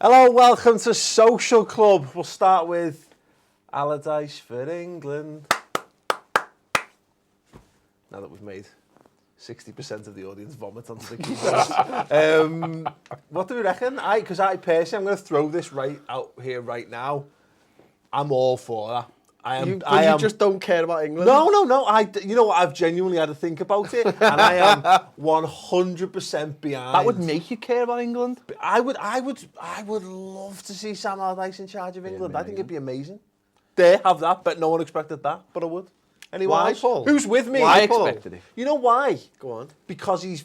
Hello, welcome to Social Club. We'll start with Allardyce for England. Now that we've made 60% of the audience vomit onto the keyboard. What do we reckon? Because I personally, I'm going to throw this right out here right now. I'm all for that. You just don't care about England? No. You know what? I've genuinely had to think about it, and I am 100% behind. That would make you care about England? I would love to see Sam Allardyce in charge of England. I think it'd be amazing. They have that, but no one expected that, but I would. Anyone Why, else? Paul? Who's with me? I expected it. You know why? Go on. Because he's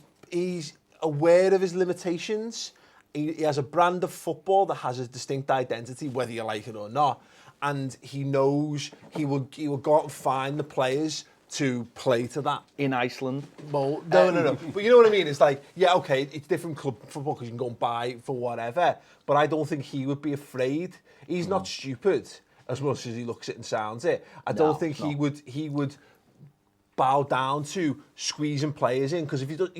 aware of his limitations. He has a brand of football that has a distinct identity, whether you like it or not. And he knows he will go out and find the players to play to that. In Iceland? Well, no. But you know what I mean? It's like, yeah, okay, it's different club football because you can go and buy for whatever. But I don't think he would be afraid. He's not stupid as much as he looks it and sounds it. I don't think he would bow down to squeezing players in, because if you don't,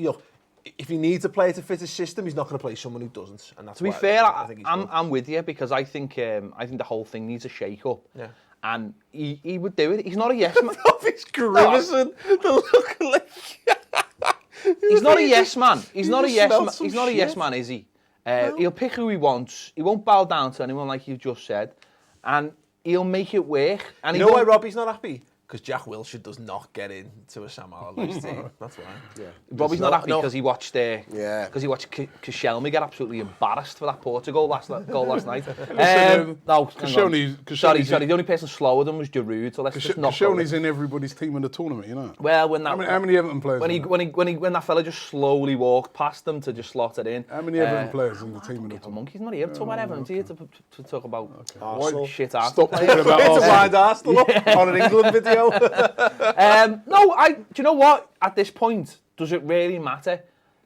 if he needs a player to fit his system, he's not going to play someone who doesn't. And that's to be fair, I'm with you, because I think the whole thing needs a shake-up. Yeah. And he would do it. He's not a yes man. He's grimacing. The look like... He's not a yes man. He's not a yes man. He's He's not a yes man, is he? He'll pick who he wants. He won't bow down to anyone, like you just said. And he'll make it work. And you know why Robbie's not happy? Because Jack Wilshere does not get into a Sam Allardyce team. That's why. Yeah. Robbie's not happy because he watched Koscielny get absolutely embarrassed for that Portugal goal last night. Sorry. The only person slower than was Giroud. So let's just not. Koscielny's in everybody's team in the tournament, you know. Well, how many Everton players? When that fella just slowly walked past them to just slot it in. How many Everton players in the team in the tournament? Monkeys, not here to talk about Everton. Here to talk about shit Stop talking about Arsenal. It's a wide Arsenal on an England video. Do you know what? At this point, does it really matter?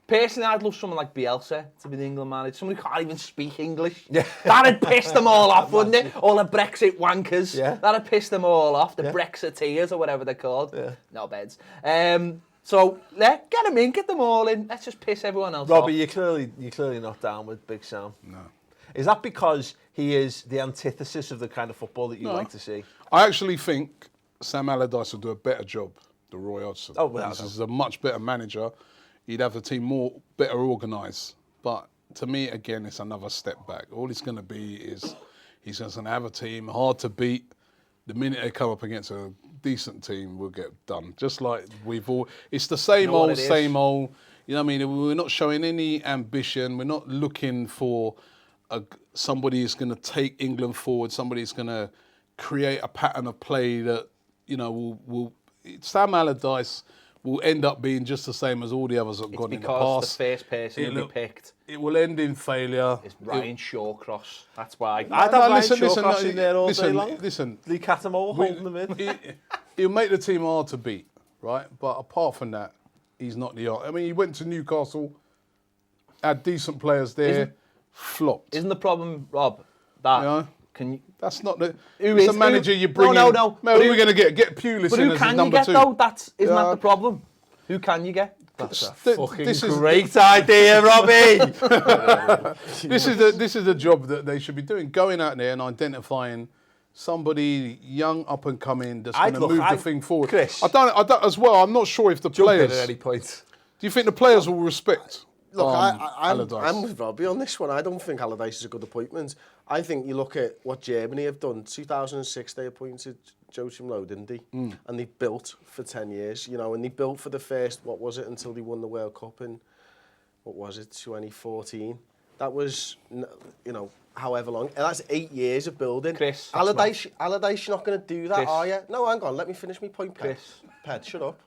Personally, I'd love someone like Bielsa to be the England manager. Someone who can't even speak English. Yeah. That'd piss them all off, wouldn't it? All the Brexit wankers. Yeah. That'd piss them all off. The Brexiteers or whatever they're called. Yeah. No beds. So get them in, get them all in. Let's just piss everyone else off. Robbie, you're clearly not down with Big Sam. No. Is that because he is the antithesis of the kind of football that you like to see? I actually think Sam Allardyce will do a better job than Roy Hodgson. He's a much better manager. He'd have the team better organised. But to me, again, it's another step back. All it's going to be is he's just going to have a team hard to beat. The minute they come up against a decent team, we'll get done. Just like it's the same old. You know what I mean? We're not showing any ambition. We're not looking for somebody who's going to take England forward. Somebody who's going to create a pattern of play that, Sam Allardyce will end up being just the same as all the others that have gone in the past. Because the first person to be picked, it will end in failure. It's Ryan Shawcross. That's why. I'd have Ryan Shawcross in there all day long. Listen, Lee Catamole holding them in. He'll make the team hard to beat, right? But apart from that, he's not the. I mean, he went to Newcastle, had decent players there, flopped. Isn't the problem, Rob, that that's not the. Who's the manager you bring in? No. Who are we going to get? Get Pulis in as his number two. But who can you get, though? Isn't that the problem? Who can you get? That's a fucking great idea, Robbie. This is the job that they should be doing. Going out there and identifying somebody young, up and coming that's going to move the thing forward. Chris, I don't as well. I'm not sure if the players. At any point. Do you think the players will respect? Look, I'm with Robbie on this one. I don't think Allardyce is a good appointment. I think you look at what Germany have done. 2006, they appointed Joachim Low, didn't they? And they built for 10 years, and they built for the first, until they won the World Cup in, 2014. That was, however long. And that's 8 years of building. Chris. Allardyce, you're not going to do that, are you? No, hang on, let me finish my point, Ped. Ped, shut up.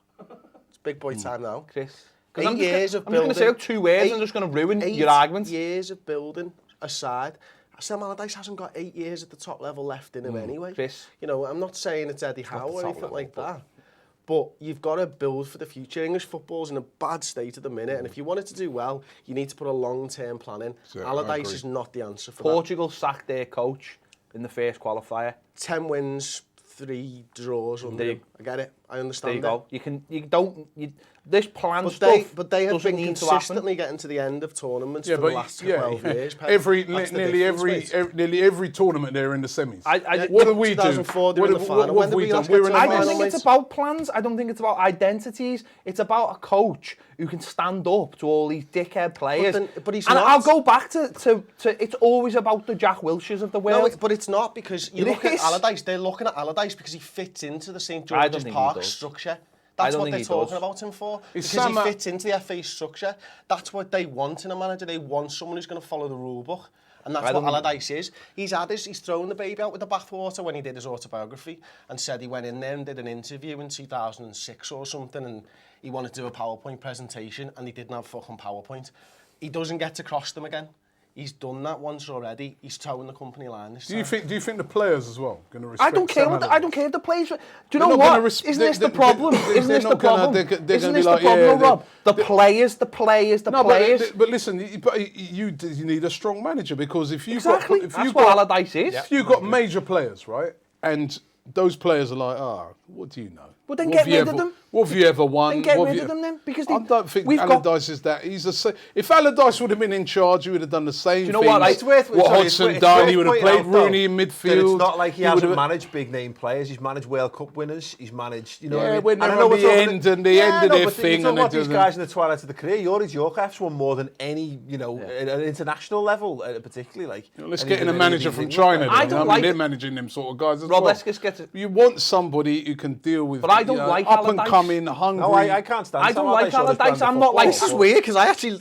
It's big boy time now. Chris. 8 years of building. I'm just going to say 2 words. I'm just going to ruin your argument. 8 years of building aside. Sam Allardyce hasn't got 8 years at the top level left in him anyway. Chris. I'm not saying it's Eddie Howe or anything like that. But you've got to build for the future. English football's in a bad state at the minute, and if you want it to do well, you need to put a long-term plan in. Sure, Allardyce is not the answer for Portugal sacked their coach in the first qualifier. 10 wins, 3 draws under him. I get it. I understand There you go. This plan but they have been consistently getting to the end of tournaments for the last 12 years. Nearly every tournament they're in the semis. What do we do? 2004 they're in the final. When did we last get to the final? I don't think it's about plans. I don't think it's about identities. It's about a coach who can stand up to all these dickhead players. But he's not. And I'll go back to it's always about the Jack Wilshers of the world. No, but it's not, because you look at Allardyce. They're looking at Allardyce because he fits into the St George's Park structure. That's what they're talking about him for. Because he fits into the FA structure. That's what they want in a manager. They want someone who's going to follow the rule book. And that's what Allardyce is. He's thrown the baby out with the bathwater when he did his autobiography and said he went in there and did an interview in 2006 or something, and he wanted to do a PowerPoint presentation and he didn't have fucking PowerPoint. He doesn't get to cross them again. He's done that once already. He's towing the company line this time. Do you think the players as well going to respect? I don't care. I don't care if the players. Do you know what? Isn't this the problem? Isn't this the problem? Isn't this the problem, Rob? The players. But listen, you need a strong manager, because if you've got Allardyce is. If you've got major players, right, and those players are like, what do you know? Well, then get rid of them. What have you ever won? Then get rid of them then, because I don't think Allardyce is that. If Allardyce would have been in charge, he would have done the same thing. What Hodgson done, he would have played Rooney in midfield. It's not like he hasn't managed big name players. He's managed World Cup winners. He's managed, you know what I mean? When they're at the end of their thing. You're talking about these guys in the twilight of the career. Yoris Yorkaf's won more than any, at an international level, particularly. Like, let's get in a manager from China. They're managing them sort of guys as well. You want somebody who can deal with. I don't like up and coming, hungry. No, I can't stand. I don't like Allardyce. I'm not like. This is weird, because I actually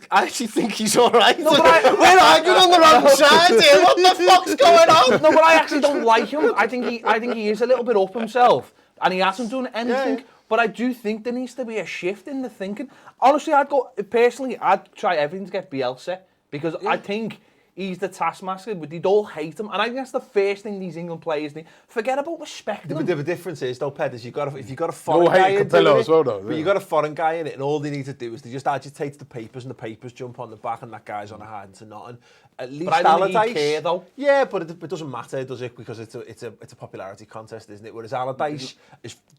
think he's all right. No, but we're arguing on the wrong side here. What the fuck's going on? No, but I actually don't like him. I think he is a little bit up himself, and he hasn't done anything. Yeah. But I do think there needs to be a shift in the thinking. Honestly, I'd try everything to get Bielsa, because I think he's the taskmaster, but they'd all hate him. And I think that's the first thing these England players need. Forget about respecting him. The difference is, though, Ped, is if you've got a foreign guy in it, as well, though, but you've got a foreign guy in it, and all they need to do is they just agitate the papers, and the papers jump on the back, and that guy's on a hide into nothing. At least but I don't think he'd care, though. Yeah, but it doesn't matter, does it? Because it's a popularity contest, isn't it? Whereas Allardyce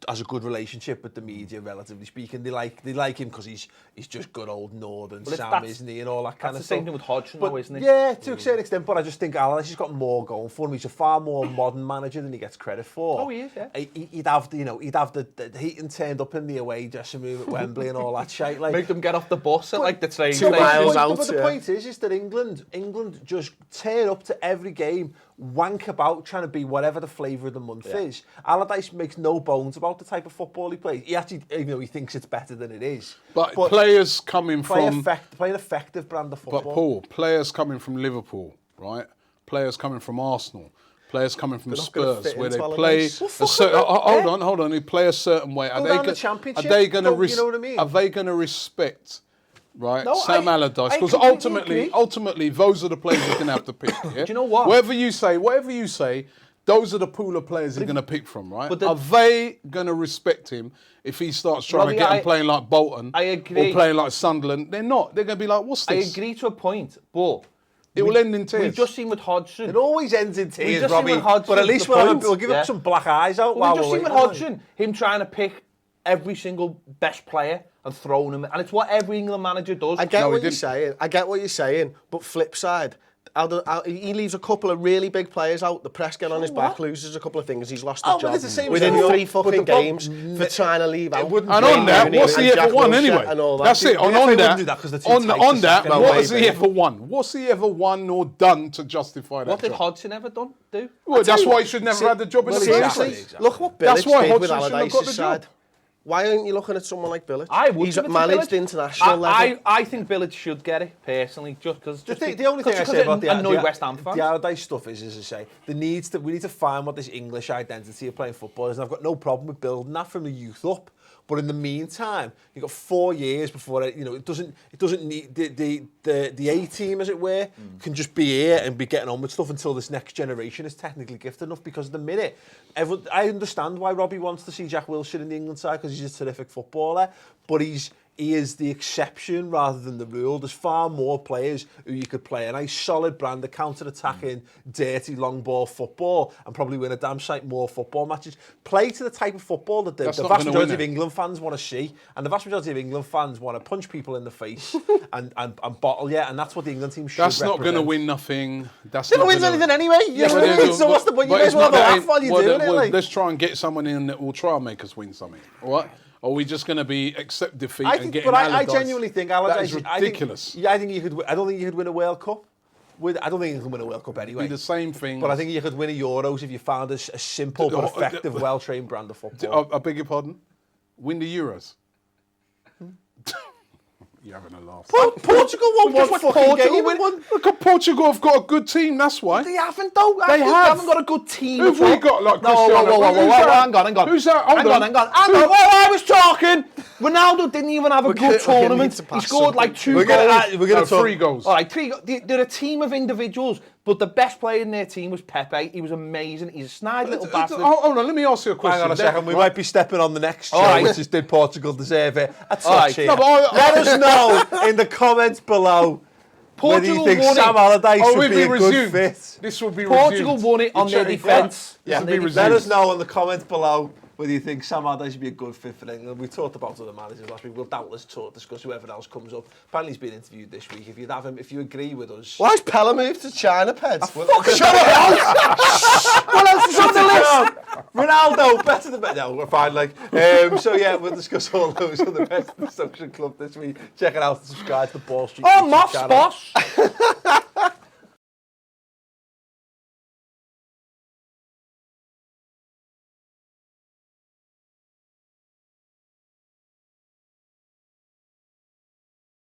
has a good relationship with the media, relatively speaking. They like him because he's just good old Northern Sam, isn't he, and all that kind of stuff. That's the same thing with Hodgson, though, isn't it? Yeah, to a certain extent, but I just think Allardyce has got more going for him. He's a far more modern manager than he gets credit for. Oh, he is, yeah. He'd have the heating turned up in the away dressing room at Wembley and all that shit. Like, make them get off the bus at like the train 2 miles out. But the point is that England just turn up to every game, wank about, trying to be whatever the flavour of the month is. Allardyce makes no bones about the type of football he plays. He actually, even though he thinks it's better than it is. But players coming play an effective brand of football. But Paul, players coming from Liverpool, right? Players coming from Arsenal. Players coming from Spurs, where they play hold on. They play a certain way. Are they going to respect? Right, no, Sam Allardyce, because ultimately, those are the players you're going to have to pick. Yeah? Do you know what? Whatever you say, those are the pool of players you're going to pick from, right? Are they going to respect him if he starts trying to get him playing like Bolton or playing like Sunderland? They're not. They're going to be like, what's this? I agree to a point, but it will end in tears. We've just seen with Hodgson. It always ends in tears, Robbie. But at least we'll give up some black eyes out. We've just seen with Hodgson, him trying to pick every single best player and throwing him, and it's what every England manager does. I get what you're saying, but flip side, he leaves a couple of really big players out. The press get on his back, loses a couple of things. He's lost his job within 3 fucking games for trying to leave out. And on that, what's he ever won anyway? That's it. On that, what has he ever won? What's he ever won or done to justify that? What did Hodgson ever do? Well, that's why he should never had the job in the Seriously, look what Bilic did with Allardyce's side. Why aren't you looking at someone like Bilic? He's managed international level. I think Bilic should get it, personally, just because... The only thing I say about the Allardyce stuff is, as I say, we need to find what this English identity of playing football is, and I've got no problem with building that from the youth up. But in the meantime, you've got 4 years before it doesn't need the A team, as it were, can just be here and be getting on with stuff until this next generation is technically gifted enough. Because at the minute, I understand why Robbie wants to see Jack Wilshere in the England side, because he's a terrific footballer, but he's he is the exception rather than the rule. There's far more players who you could play a nice solid brand of counter-attacking, dirty long ball football and probably win a damn sight more football matches. Play to the type of football that the vast majority of England fans want to see. And the vast majority of England fans want to punch people in the face and bottle you. And that's what the England team should represent. That's not going to win nothing. That's not going to win anything anyway. You know what I mean? So what's the point? You guys want to laugh while you're doing it. Like. Let's try and get someone in that will try and make us win something. All right? Or are we just going to be accept defeat and get Allardyce? I genuinely think Allardyce is ridiculous. I think you could. I don't think you could win a World Cup. I don't think you can win a World Cup anyway. It'd be the same thing. But I think you could win a Euros if you found a simple but effective, well-trained brand of football. I beg your pardon? Win the Euros? You're having a laugh. Portugal won one fucking game. Look at Portugal have got a good team, that's why. They haven't though. They haven't got a good team. Who've we got like Cristiano? Hang on. Who's that? Hang on. I was talking. Ronaldo didn't even have a good tournament. He scored like 2 goals. We're going to talk 3 goals. All right, 3 goals. They're a team of individuals, but the best player in their team was Pepe. He was amazing. He's a snide little bastard. Hold on, let me ask you a question. Hang on a second. We might be stepping on the next show, which is did Portugal deserve it? Let us know in the comments below whether you think Sam Allardyce would be a good fit. This will be Portugal won it on their defence. Let us know in the comments below whether you think Sam Allardyce would be a good fit for England. We talked about other managers last week. We'll doubtless discuss whoever else comes up. Apparently he's been interviewed this week. If you'd have him, if you agree with us... Why's Pella moved to China, Peds? Shut up! What else is on the list? Ronaldo, better than... No, we're fine, like. So yeah, we'll discuss all those on the Best of the Social Club this week. Check it out and subscribe to the Ball Street Oh, Moss Boss!